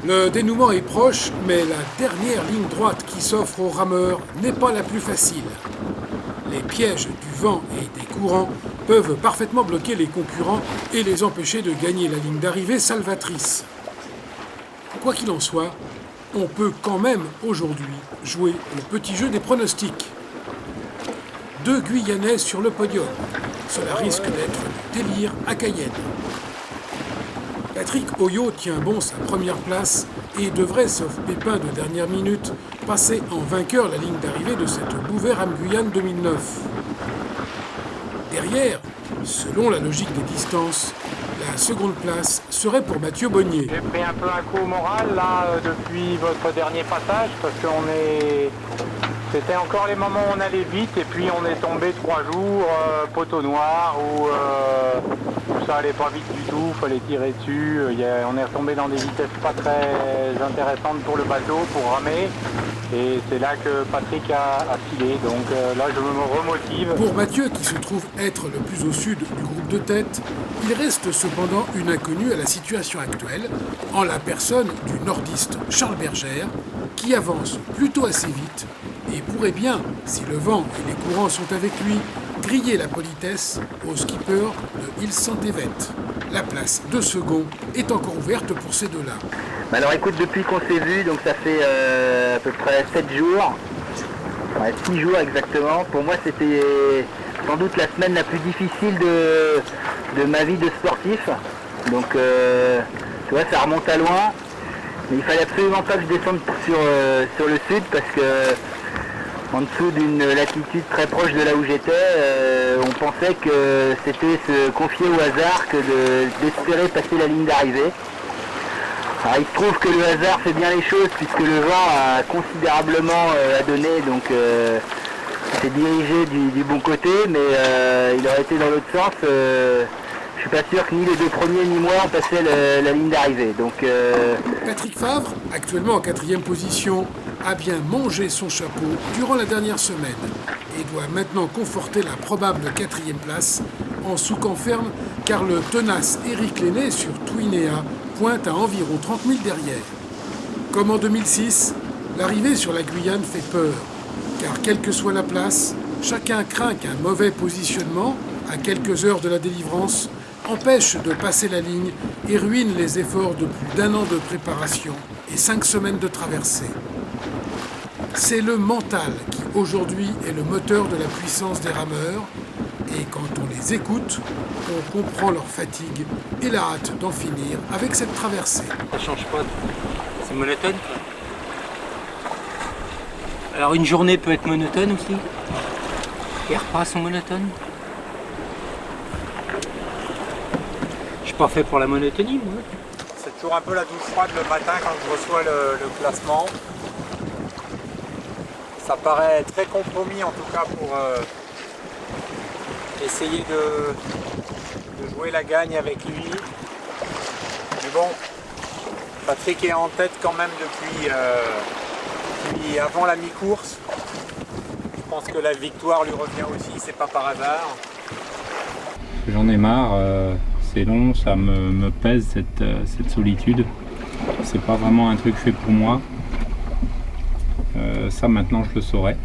Le dénouement est proche, mais la dernière ligne droite qui s'offre aux rameurs n'est pas la plus facile. Les pièges du vent et des courants peuvent parfaitement bloquer les concurrents et les empêcher de gagner la ligne d'arrivée salvatrice. Quoi qu'il en soit, on peut quand même aujourd'hui jouer le petit jeu des pronostics. 2 Guyanais sur le podium. Cela risque d'être du délire à Cayenne. Patrick Oyo tient bon sa première place et devrait, sauf pépin de dernière minute, passer en vainqueur la ligne d'arrivée de cette Bouvert-Am Guyane 2009. Derrière, selon la logique des distances, la seconde place serait pour Mathieu Bonnier. J'ai pris un peu un coup au moral là depuis votre dernier passage parce c'était encore les moments où on allait vite et puis on est tombé 3 jours poteau noir où ça allait pas vite du tout, fallait tirer dessus, on est retombé dans des vitesses pas très intéressantes pour le bateau, pour ramer. Et c'est là que Patrick a filé, donc là je me remotive. Pour Mathieu, qui se trouve être le plus au sud du groupe de tête, il reste cependant une inconnue à la situation actuelle, en la personne du nordiste Charles Bergère, qui avance plutôt assez vite et pourrait bien, si le vent et les courants sont avec lui, griller la politesse au skipper de Ils Santévet. La place de second est encore ouverte pour ces deux-là. Alors écoute, depuis qu'on s'est vu, donc ça fait à peu près 7 jours, 6 jours exactement. Pour moi c'était sans doute la semaine la plus difficile de ma vie de sportif. Donc tu vois, ça remonte à loin. Mais il fallait absolument pas que je descende sur le sud parce que en dessous d'une latitude très proche de là où j'étais, on pensait que c'était se confier au hasard que d'espérer passer la ligne d'arrivée. Alors, il se trouve que le hasard fait bien les choses puisque le vent a considérablement donné, donc s'est dirigé du bon côté, mais il aurait été dans l'autre sens. Je suis pas sûr que ni les deux premiers ni moi on passait la ligne d'arrivée. Donc, Patrick Favre, actuellement en 4e position, a bien mangé son chapeau durant la dernière semaine et doit maintenant conforter la probable 4e place en souquant ferme car le tenace Éric Lenné sur Twinéa pointe à environ 30 000 derrière. Comme en 2006, l'arrivée sur la Guyane fait peur car quelle que soit la place, chacun craint qu'un mauvais positionnement, à quelques heures de la délivrance, empêche de passer la ligne et ruine les efforts de plus d'1 an de préparation et 5 semaines de traversée. C'est le mental qui, aujourd'hui, est le moteur de la puissance des rameurs. Et quand on les écoute, on comprend leur fatigue et la hâte d'en finir avec cette traversée. Ça change pas. C'est monotone. Alors une journée peut être monotone aussi. Les repas sont monotones. Je suis pas fait pour la monotonie, moi. C'est toujours un peu la douche froide le matin quand je reçois le classement. Ça paraît très compromis en tout cas pour essayer de jouer la gagne avec lui. Mais bon, Patrick est en tête quand même depuis avant la mi-course. Je pense que la victoire lui revient aussi, c'est pas par hasard. J'en ai marre, c'est long, ça me pèse cette solitude. C'est pas vraiment un truc fait pour moi. Ça maintenant je le saurais.